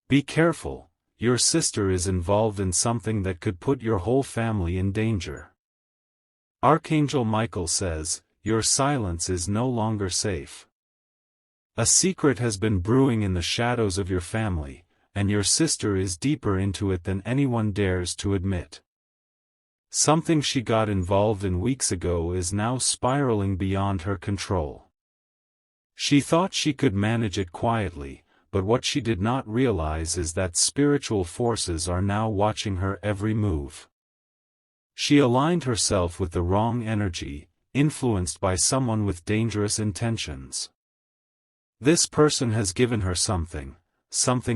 Be careful, your sister is involved in something that could put your whole family in danger. Archangel Michael says, your silence is no longer safe. A secret has been brewing in the shadows of your family, and your sister is deeper into it than anyone dares to admit. Something she got involved in weeks ago is now spiraling beyond her control. She thought she could manage it quietly, but what she did not realize is that spiritual forces are now watching her every move. She aligned herself with the wrong energy, influenced by someone with dangerous intentions. This person has given her something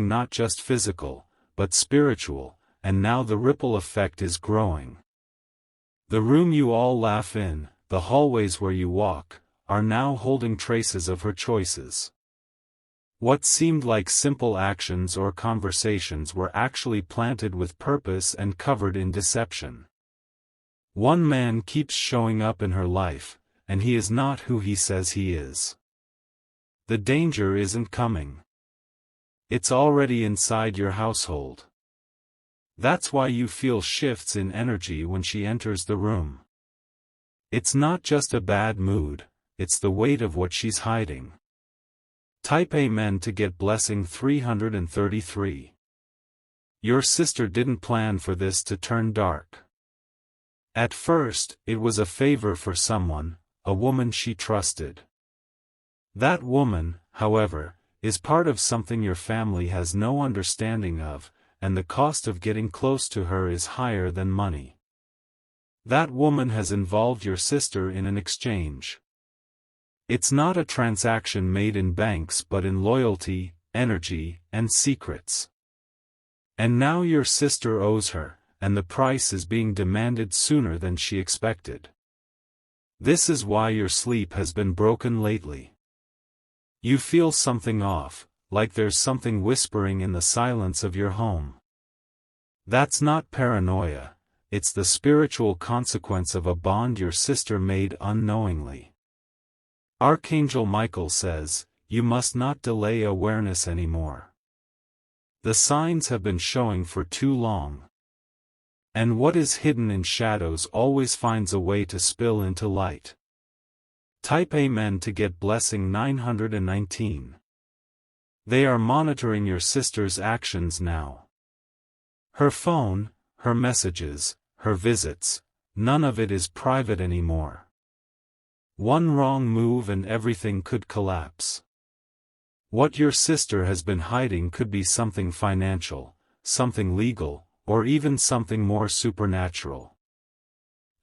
not just physical, but spiritual, and now the ripple effect is growing. The room you all laugh in, the hallways where you walk, are now holding traces of her choices. What seemed like simple actions or conversations were actually planted with purpose and covered in deception. One man keeps showing up in her life, and he is not who he says he is. The danger isn't coming. It's already inside your household. That's why you feel shifts in energy when she enters the room. It's not just a bad mood, it's the weight of what she's hiding. Type Amen to get blessing 333. Your sister didn't plan for this to turn dark. At first, it was a favor for someone, a woman she trusted. That woman, however, is part of something your family has no understanding of, and the cost of getting close to her is higher than money. That woman has involved your sister in an exchange. It's not a transaction made in banks but in loyalty, energy, and secrets. And now your sister owes her, and the price is being demanded sooner than she expected. This is why your sleep has been broken lately. You feel something off, like there's something whispering in the silence of your home. That's not paranoia, it's the spiritual consequence of a bond your sister made unknowingly. Archangel Michael says, you must not delay awareness anymore. The signs have been showing for too long. And what is hidden in shadows always finds a way to spill into light. Type Amen to get blessing 919. They are monitoring your sister's actions now. Her phone, her messages, her visits, none of it is private anymore. One wrong move and everything could collapse. What your sister has been hiding could be something financial, something legal, or even something more supernatural.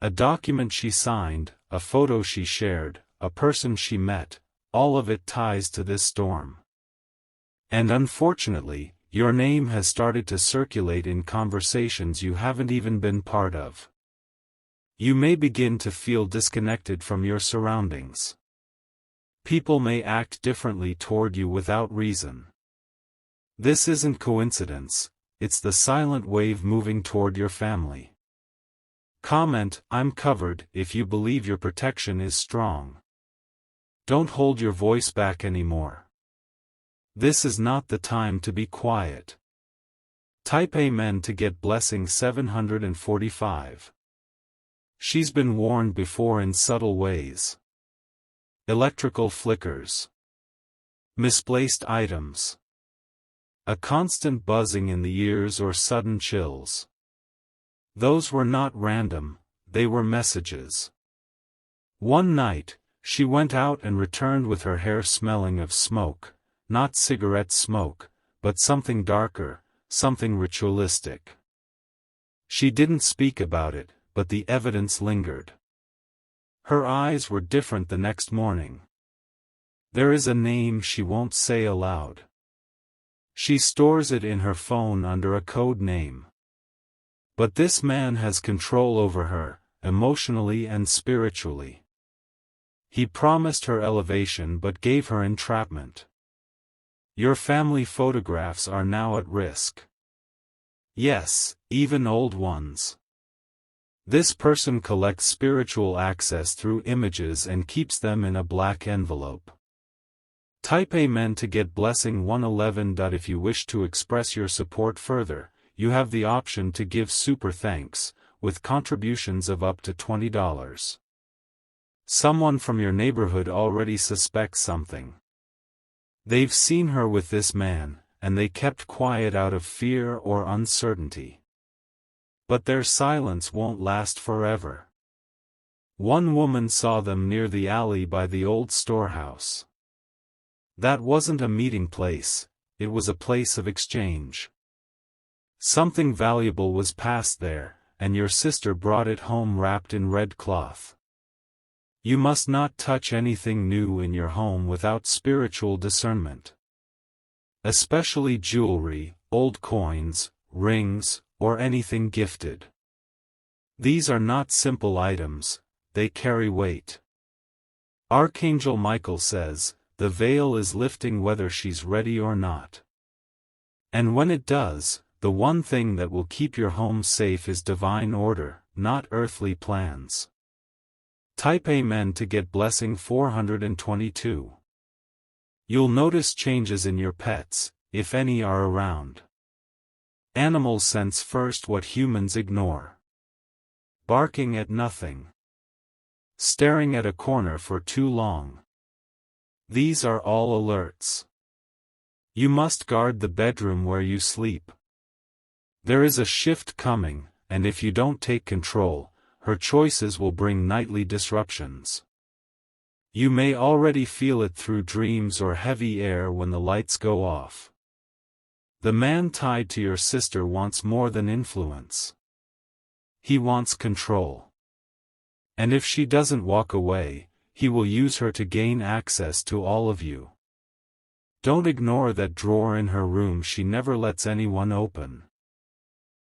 A document she signed, a photo she shared, a person she met, all of it ties to this storm. And unfortunately, your name has started to circulate in conversations you haven't even been part of. You may begin to feel disconnected from your surroundings. People may act differently toward you without reason. This isn't coincidence, it's the silent wave moving toward your family. Comment, I'm covered, if you believe your protection is strong. Don't hold your voice back anymore. This is not the time to be quiet. Type Amen to get blessing 745. She's been warned before in subtle ways. Electrical flickers. Misplaced items. A constant buzzing in the ears or sudden chills. Those were not random, they were messages. One night, she went out and returned with her hair smelling of smoke, not cigarette smoke, but something darker, something ritualistic. She didn't speak about it, but the evidence lingered. Her eyes were different the next morning. There is a name she won't say aloud. She stores it in her phone under a code name. But this man has control over her, emotionally and spiritually. He promised her elevation but gave her entrapment. Your family photographs are now at risk. Yes, even old ones. This person collects spiritual access through images and keeps them in a black envelope. Type Amen to get blessing 111. If you wish to express your support further, you have the option to give super thanks, with contributions of up to $20. Someone from your neighborhood already suspects something. They've seen her with this man, and they kept quiet out of fear or uncertainty. But their silence won't last forever. One woman saw them near the alley by the old storehouse. That wasn't a meeting place, it was a place of exchange. Something valuable was passed there, and your sister brought it home wrapped in red cloth. You must not touch anything new in your home without spiritual discernment. Especially jewelry, old coins, rings, or anything gifted. These are not simple items, they carry weight. Archangel Michael says, the veil is lifting whether she's ready or not. And when it does, the one thing that will keep your home safe is divine order, not earthly plans. Type Amen to get blessing 422. You'll notice changes in your pets, if any are around. Animals sense first what humans ignore. Barking at nothing. Staring at a corner for too long. These are all alerts. You must guard the bedroom where you sleep. There is a shift coming, and if you don't take control, her choices will bring nightly disruptions. You may already feel it through dreams or heavy air when the lights go off. The man tied to your sister wants more than influence. He wants control. And if she doesn't walk away, he will use her to gain access to all of you. Don't ignore that drawer in her room she never lets anyone open.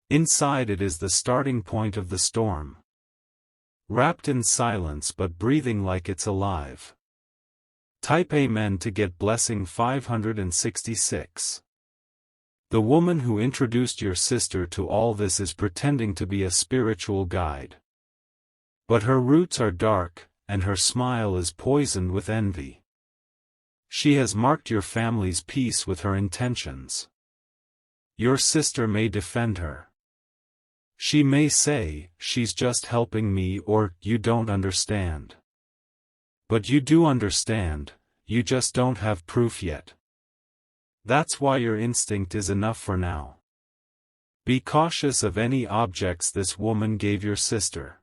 Inside it is the starting point of the storm. Wrapped in silence but breathing like it's alive. Type Amen to get blessing 566. The woman who introduced your sister to all this is pretending to be a spiritual guide. But her roots are dark, and her smile is poisoned with envy. She has marked your family's peace with her intentions. Your sister may defend her. She may say, she's just helping me, or, you don't understand. But you do understand, you just don't have proof yet. That's why your instinct is enough for now. Be cautious of any objects this woman gave your sister.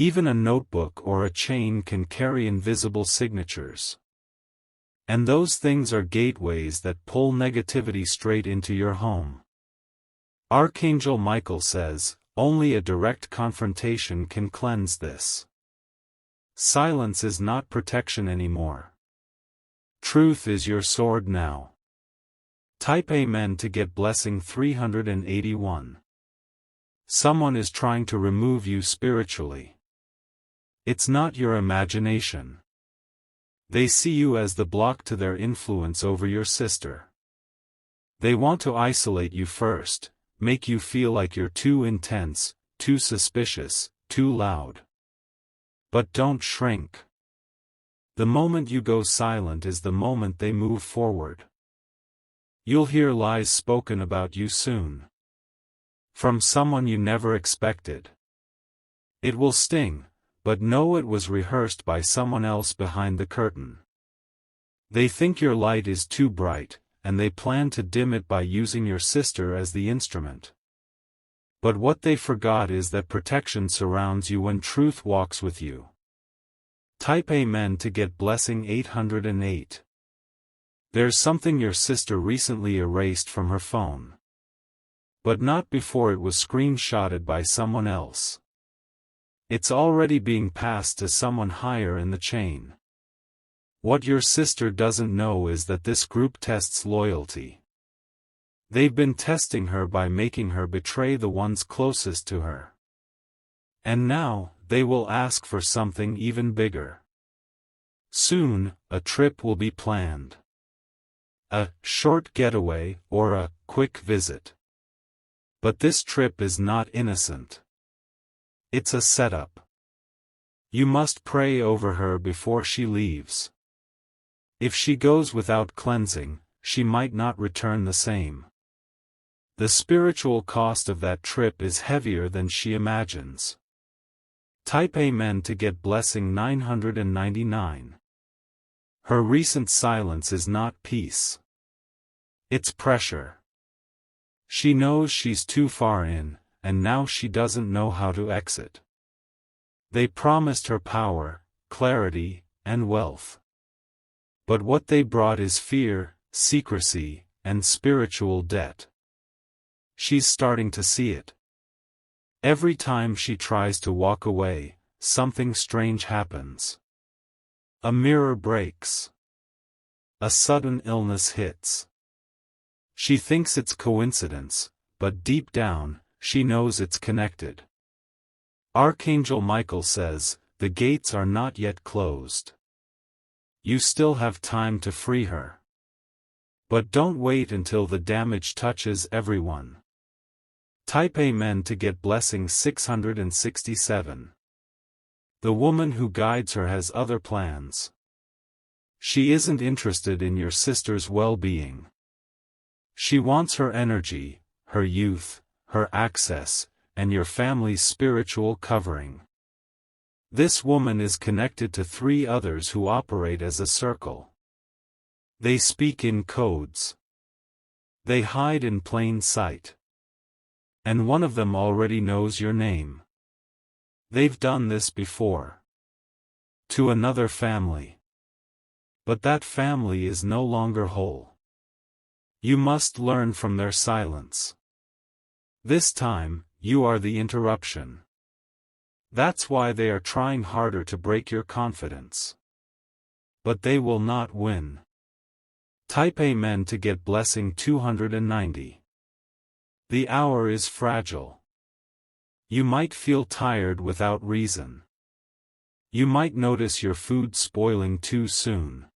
Even a notebook or a chain can carry invisible signatures. And those things are gateways that pull negativity straight into your home. Archangel Michael says, only a direct confrontation can cleanse this. Silence is not protection anymore. Truth is your sword now. Type Amen to get blessing 381. Someone is trying to remove you spiritually. It's not your imagination. They see you as the block to their influence over your sister. They want to isolate you first, make you feel like you're too intense, too suspicious, too loud. But don't shrink. The moment you go silent is the moment they move forward. You'll hear lies spoken about you soon. From someone you never expected. It will sting, but know it was rehearsed by someone else behind the curtain. They think your light is too bright, and they plan to dim it by using your sister as the instrument. But what they forgot is that protection surrounds you when truth walks with you. Type Amen to get blessing 808. There's something your sister recently erased from her phone. But not before it was screenshotted by someone else. It's already being passed to someone higher in the chain. What your sister doesn't know is that this group tests loyalty. They've been testing her by making her betray the ones closest to her. And now, they will ask for something even bigger. Soon, a trip will be planned. A short getaway, or a quick visit. But this trip is not innocent. It's a setup. You must pray over her before she leaves. If she goes without cleansing, she might not return the same. The spiritual cost of that trip is heavier than she imagines. Type Amen to get blessing 999. Her recent silence is not peace. It's pressure. She knows she's too far in, and now she doesn't know how to exit. They promised her power, clarity, and wealth. But what they brought is fear, secrecy, and spiritual debt. She's starting to see it. Every time she tries to walk away, something strange happens. A mirror breaks. A sudden illness hits. She thinks it's coincidence, but deep down, she knows it's connected. Archangel Michael says, the gates are not yet closed. You still have time to free her. But don't wait until the damage touches everyone. Type Amen to get blessing 667. The woman who guides her has other plans. She isn't interested in your sister's well-being. She wants her energy, her youth, her access, and your family's spiritual covering. This woman is connected to 3 others who operate as a circle. They speak in codes. They hide in plain sight. And one of them already knows your name. They've done this before. To another family. But that family is no longer whole. You must learn from their silence. This time, you are the interruption. That's why they are trying harder to break your confidence. But they will not win. Type Amen to get blessing 290. The hour is fragile. You might feel tired without reason. You might notice your food spoiling too soon.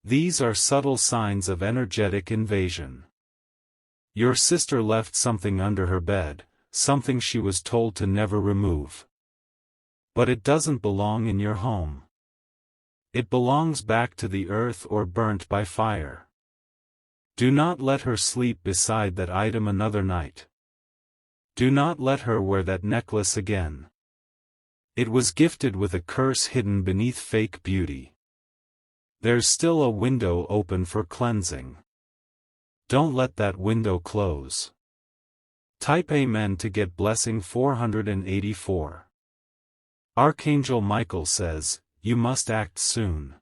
These are subtle signs of energetic invasion. Your sister left something under her bed, something she was told to never remove. But it doesn't belong in your home. It belongs back to the earth or burnt by fire. Do not let her sleep beside that item another night. Do not let her wear that necklace again. It was gifted with a curse hidden beneath fake beauty. There's still a window open for cleansing. Don't let that window close. Type Amen to get blessing 484. Archangel Michael says, you must act soon.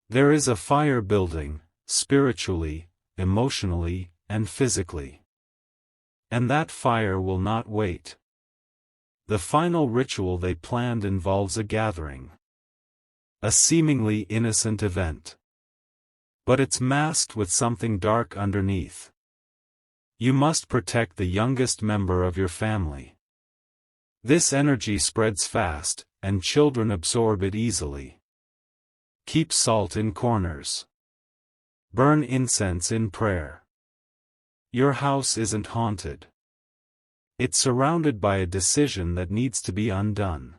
There is a fire building, spiritually, emotionally, and physically. And that fire will not wait. The final ritual they planned involves a gathering. A seemingly innocent event. But it's masked with something dark underneath. You must protect the youngest member of your family. This energy spreads fast, and children absorb it easily. Keep salt in corners. Burn incense in prayer. Your house isn't haunted. It's surrounded by a decision that needs to be undone.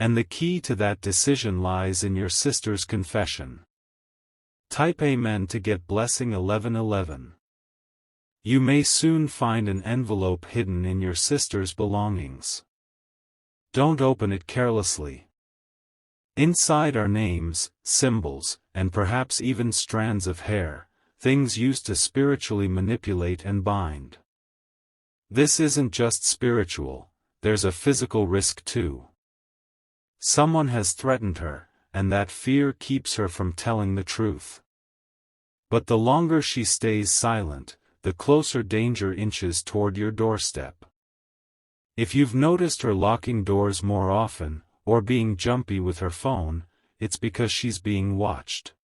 And the key to that decision lies in your sister's confession. Type Amen to get blessing 1111. You may soon find an envelope hidden in your sister's belongings. Don't open it carelessly. Inside are names, symbols, and perhaps even strands of hair, things used to spiritually manipulate and bind. This isn't just spiritual, there's a physical risk too. Someone has threatened her, and that fear keeps her from telling the truth. But the longer she stays silent, the closer danger inches toward your doorstep. If you've noticed her locking doors more often, or being jumpy with her phone, it's because she's being watched.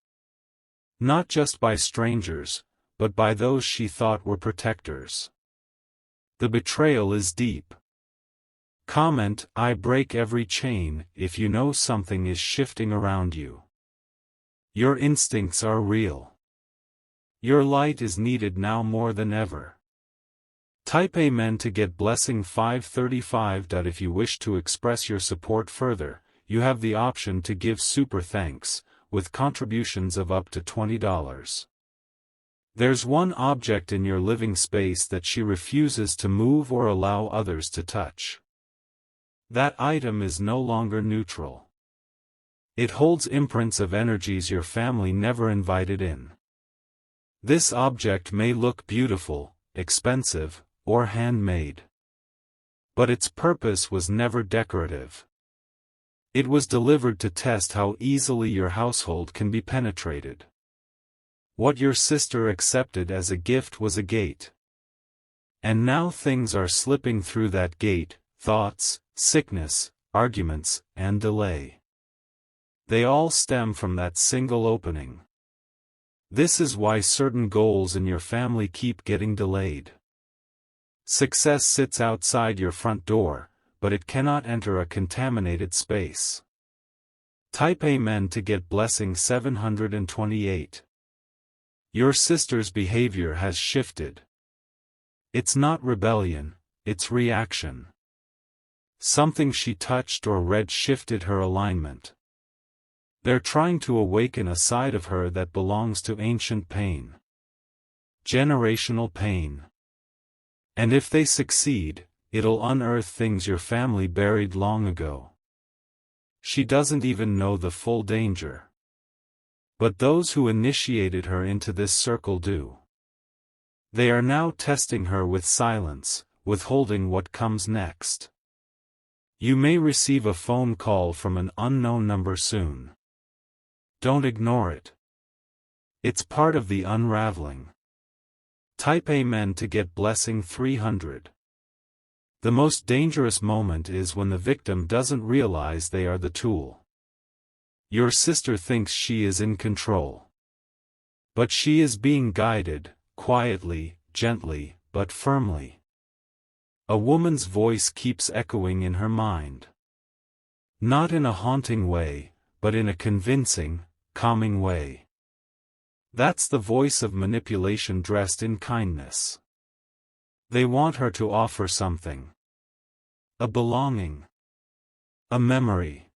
Not just by strangers, but by those she thought were protectors. The betrayal is deep. Comment, I break every chain, if you know something is shifting around you. Your instincts are real. Your light is needed now more than ever. Type Amen to get blessing 535. If you wish to express your support further, you have the option to give super thanks, with contributions of up to $20. There's one object in your living space that she refuses to move or allow others to touch. That item is no longer neutral. It holds imprints of energies your family never invited in. This object may look beautiful, expensive, or handmade. But its purpose was never decorative. It was delivered to test how easily your household can be penetrated. What your sister accepted as a gift was a gate. And now things are slipping through that gate: thoughts, sickness, arguments, and delay. They all stem from that single opening. This is why certain goals in your family keep getting delayed. Success sits outside your front door, but it cannot enter a contaminated space. Type Amen to get blessing 728. Your sister's behavior has shifted. It's not rebellion, it's reaction. Something she touched or read shifted her alignment. They're trying to awaken a side of her that belongs to ancient pain. Generational pain. And if they succeed, it'll unearth things your family buried long ago. She doesn't even know the full danger. But those who initiated her into this circle do. They are now testing her with silence, withholding what comes next. You may receive a phone call from an unknown number soon. Don't ignore it. It's part of the unraveling. Type Amen to get blessing 300. The most dangerous moment is when the victim doesn't realize they are the tool. Your sister thinks she is in control. But she is being guided, quietly, gently, but firmly. A woman's voice keeps echoing in her mind. Not in a haunting way, but in a convincing, calming way. That's the voice of manipulation dressed in kindness. They want her to offer something. A belonging. A memory.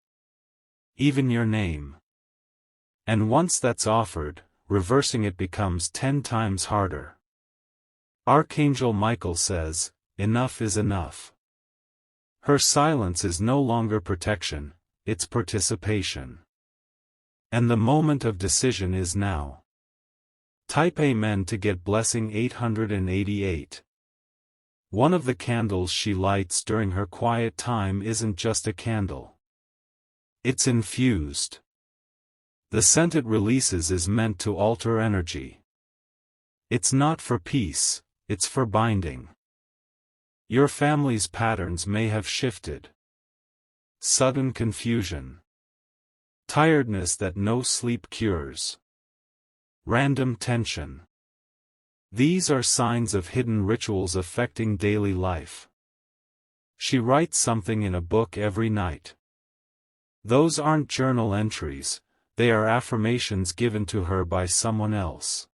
Even your name. And once that's offered, reversing it becomes 10 times harder. Archangel Michael says, enough is enough. Her silence is no longer protection, it's participation. And the moment of decision is now. Type Amen to get blessing 888. One of the candles she lights during her quiet time isn't just a candle. It's infused. The scent it releases is meant to alter energy. It's not for peace, it's for binding. Your family's patterns may have shifted. Sudden confusion. Tiredness that no sleep cures. Random tension. These are signs of hidden rituals affecting daily life. She writes something in a book every night. Those aren't journal entries, they are affirmations given to her by someone else.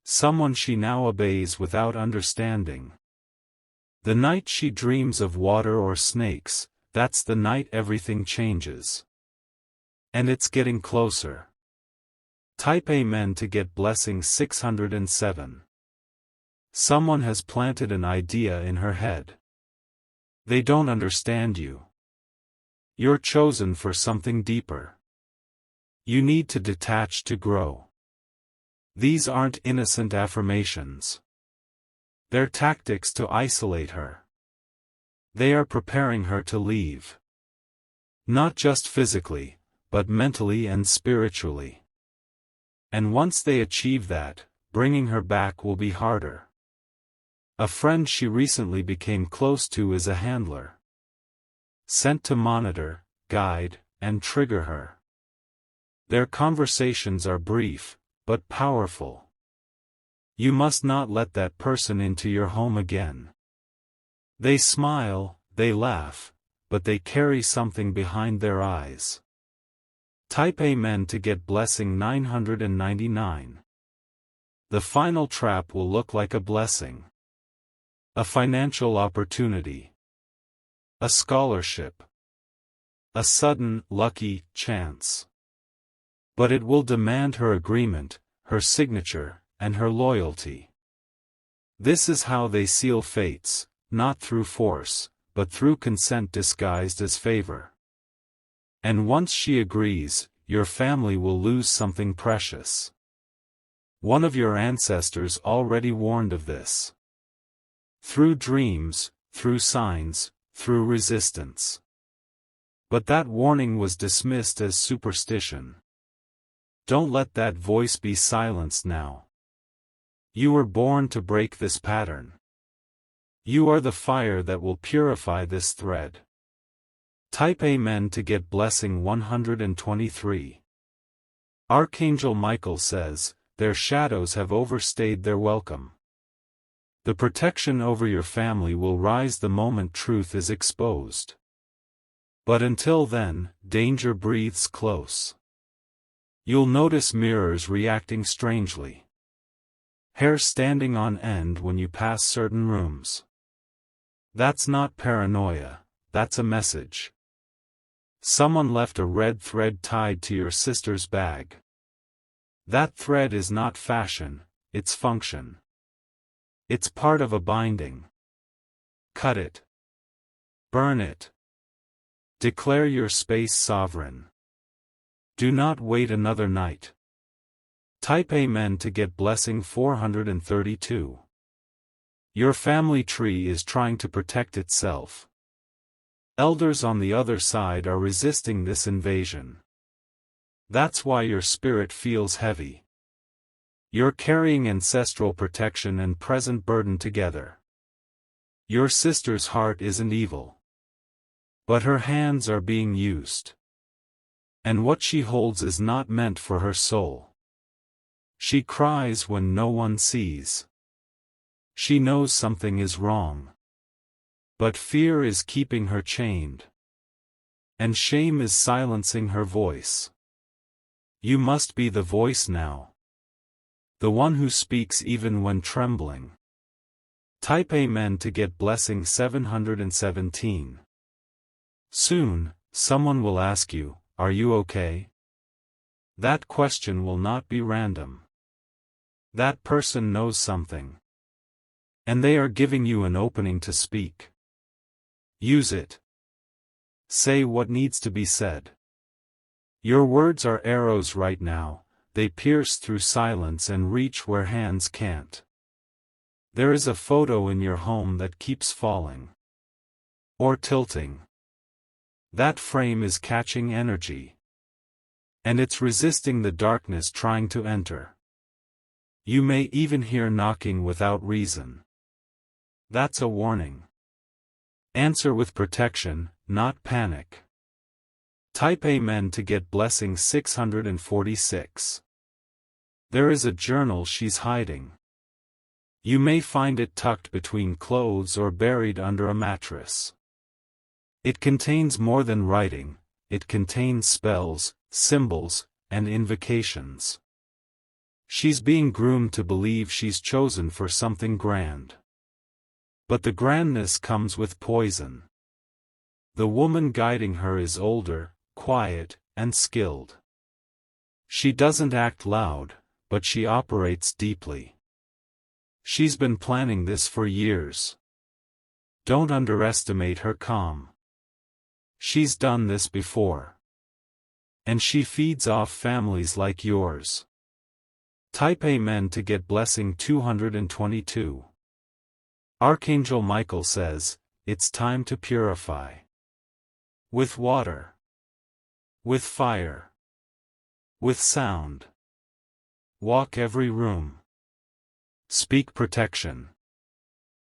Someone she now obeys without understanding. The night she dreams of water or snakes, that's the night everything changes. And it's getting closer. Type Amen to get blessing 607. Someone has planted an idea in her head. They don't understand you. You're chosen for something deeper. You need to detach to grow. These aren't innocent affirmations. They're tactics to isolate her. They are preparing her to leave. Not just physically, but mentally and spiritually. And once they achieve that, bringing her back will be harder. A friend she recently became close to is a handler. Sent to monitor, guide, and trigger her. Their conversations are brief, but powerful. You must not let that person into your home again. They smile, they laugh, but they carry something behind their eyes. Type Amen to get blessing 999. The final trap will look like a blessing. A financial opportunity. A scholarship. A sudden, lucky chance. But it will demand her agreement, her signature, and her loyalty. This is how they seal fates, not through force, but through consent disguised as favor. And once she agrees, your family will lose something precious. One of your ancestors already warned of this. Through dreams, through signs, through resistance. But that warning was dismissed as superstition. Don't let that voice be silenced now. You were born to break this pattern. You are the fire that will purify this thread. Type Amen to get blessing 123. Archangel Michael says, their shadows have overstayed their welcome. The protection over your family will rise the moment truth is exposed. But until then, danger breathes close. You'll notice mirrors reacting strangely. Hair standing on end when you pass certain rooms. That's not paranoia, that's a message. Someone left a red thread tied to your sister's bag. That thread is not fashion, it's function. It's part of a binding. Cut it. Burn it. Declare your space sovereign. Do not wait another night. Type Amen to get blessing 432. Your family tree is trying to protect itself. Elders on the other side are resisting this invasion. That's why your spirit feels heavy. You're carrying ancestral protection and present burden together. Your sister's heart isn't evil. But her hands are being used. And what she holds is not meant for her soul. She cries when no one sees. She knows something is wrong. But fear is keeping her chained. And shame is silencing her voice. You must be the voice now. The one who speaks even when trembling. Type Amen to get blessing 717. Soon, someone will ask you, are you okay? That question will not be random. That person knows something. And they are giving you an opening to speak. Use it. Say what needs to be said. Your words are arrows right now, they pierce through silence and reach where hands can't. There is a photo in your home that keeps falling. Or tilting. That frame is catching energy. And it's resisting the darkness trying to enter. You may even hear knocking without reason. That's a warning. Answer with protection, not panic. Type Amen to get blessing 646. There is a journal she's hiding. You may find it tucked between clothes or buried under a mattress. It contains more than writing, it contains spells, symbols, and invocations. She's being groomed to believe she's chosen for something grand. But the grandness comes with poison. The woman guiding her is older, quiet, and skilled. She doesn't act loud, but she operates deeply. She's been planning this for years. Don't underestimate her calm. She's done this before. And she feeds off families like yours. Type Amen to get blessing 222. Archangel Michael says, it's time to purify. With water. With fire. With sound. Walk every room. Speak protection.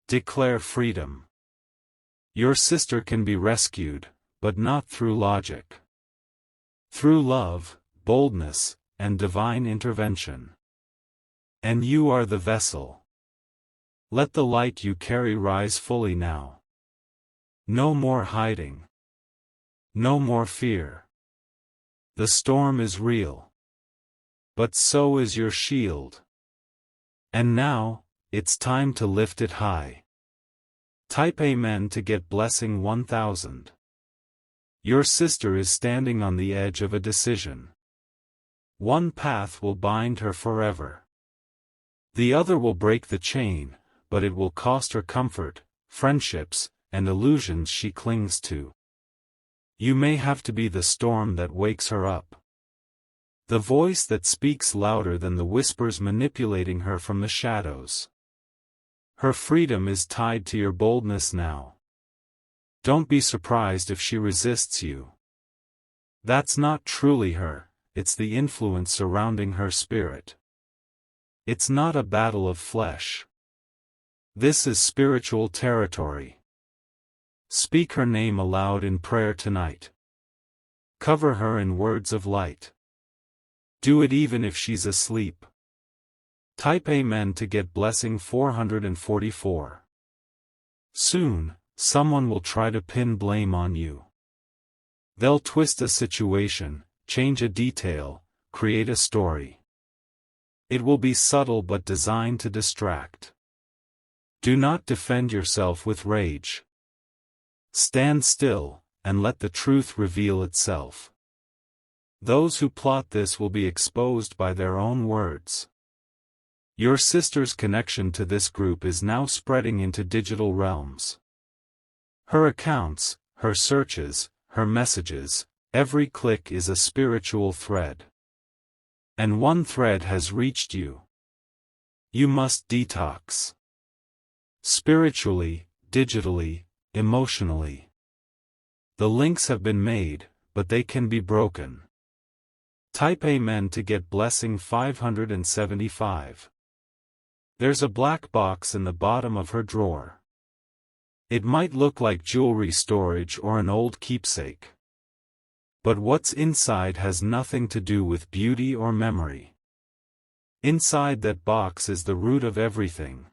Declare freedom. Your sister can be rescued, but not through logic. Through love, boldness, and divine intervention. And you are the vessel. Let the light you carry rise fully now. No more hiding. No more fear. The storm is real. But so is your shield. And now, it's time to lift it high. Type Amen to get blessing 1000. Your sister is standing on the edge of a decision. One path will bind her forever. The other will break the chain, but it will cost her comfort, friendships, and illusions she clings to. You may have to be the storm that wakes her up. The voice that speaks louder than the whispers manipulating her from the shadows. Her freedom is tied to your boldness now. Don't be surprised if she resists you. That's not truly her, it's the influence surrounding her spirit. It's not a battle of flesh. This is spiritual territory. Speak her name aloud in prayer tonight. Cover her in words of light. Do it even if she's asleep. Type Amen to get blessing 444. Soon, someone will try to pin blame on you. They'll twist a situation, change a detail, create a story. It will be subtle but designed to distract. Do not defend yourself with rage. Stand still, and let the truth reveal itself. Those who plot this will be exposed by their own words. Your sister's connection to this group is now spreading into digital realms. Her accounts, her searches, her messages, every click is a spiritual thread. And one thread has reached you. You must detox. Spiritually, digitally, emotionally. The links have been made, but they can be broken. Type Amen to get blessing 575. There's a black box in the bottom of her drawer. It might look like jewelry storage or an old keepsake. But what's inside has nothing to do with beauty or memory. Inside that box is the root of everything.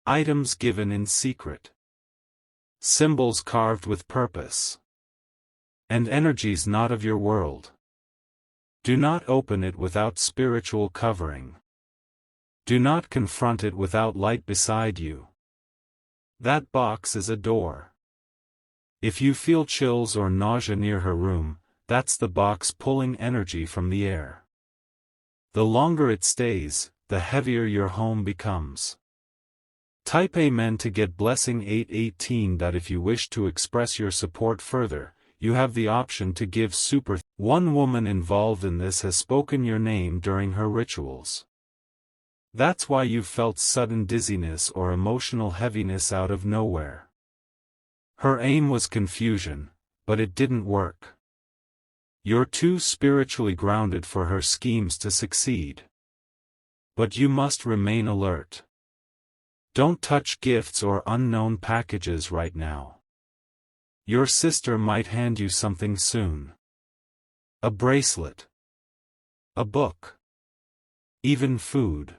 Items given in secret. Symbols carved with purpose. And energies not of your world. Do not open it without spiritual covering. Do not confront it without light beside you. That box is a door. If you feel chills or nausea near her room, that's the box pulling energy from the air. The longer it stays, the heavier your home becomes. Type Amen to get blessing 818. If you wish to express your support further, you have the option to give super. One woman involved in this has spoken your name during her rituals. That's why you've felt sudden dizziness or emotional heaviness out of nowhere. Her aim was confusion, but it didn't work. You're too spiritually grounded for her schemes to succeed. But you must remain alert. Don't touch gifts or unknown packages right now. Your sister might hand you something soon. A bracelet. A book. Even food.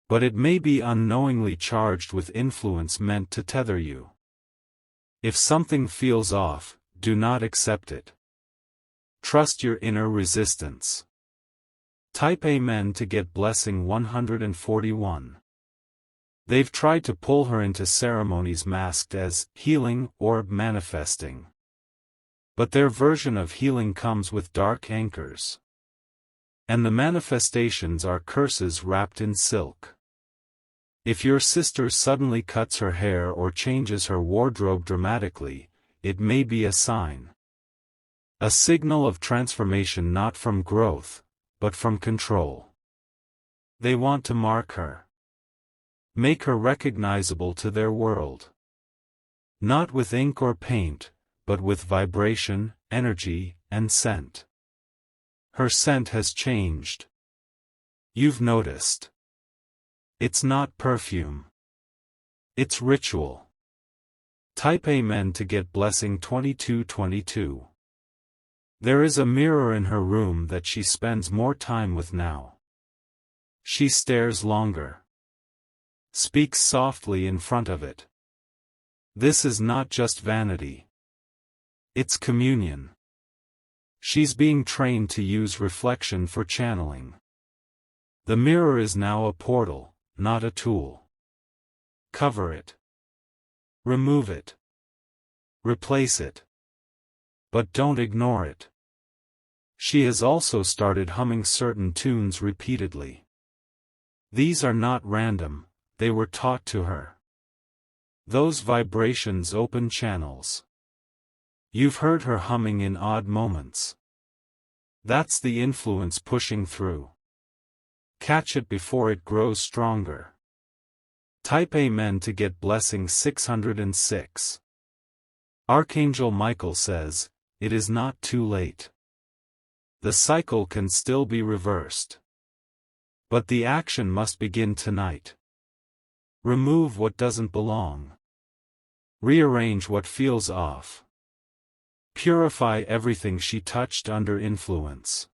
But it may be unknowingly charged with influence meant to tether you. If something feels off, do not accept it. Trust your inner resistance. Type Amen to get blessing 141. They've tried to pull her into ceremonies masked as healing or manifesting. But their version of healing comes with dark anchors. And the manifestations are curses wrapped in silk. If your sister suddenly cuts her hair or changes her wardrobe dramatically, it may be a sign. A signal of transformation, not from growth, but from control. They want to mark her. Make her recognizable to their world. Not with ink or paint, but with vibration, energy, and scent. Her scent has changed. You've noticed. It's not perfume. It's ritual. Type Amen to get blessing 2222. There is a mirror in her room that she spends more time with now. She stares longer. Speaks softly in front of it. This is not just vanity. It's communion. She's being trained to use reflection for channeling. The mirror is now a portal, not a tool. Cover it. Remove it. Replace it. But don't ignore it. She has also started humming certain tunes repeatedly. These are not random, they were taught to her. Those vibrations open channels. You've heard her humming in odd moments. That's the influence pushing through. Catch it before it grows stronger. Type Amen to get blessing 606. Archangel Michael says, it is not too late. The cycle can still be reversed. But the action must begin tonight. Remove what doesn't belong. Rearrange what feels off. Purify everything she touched under influence.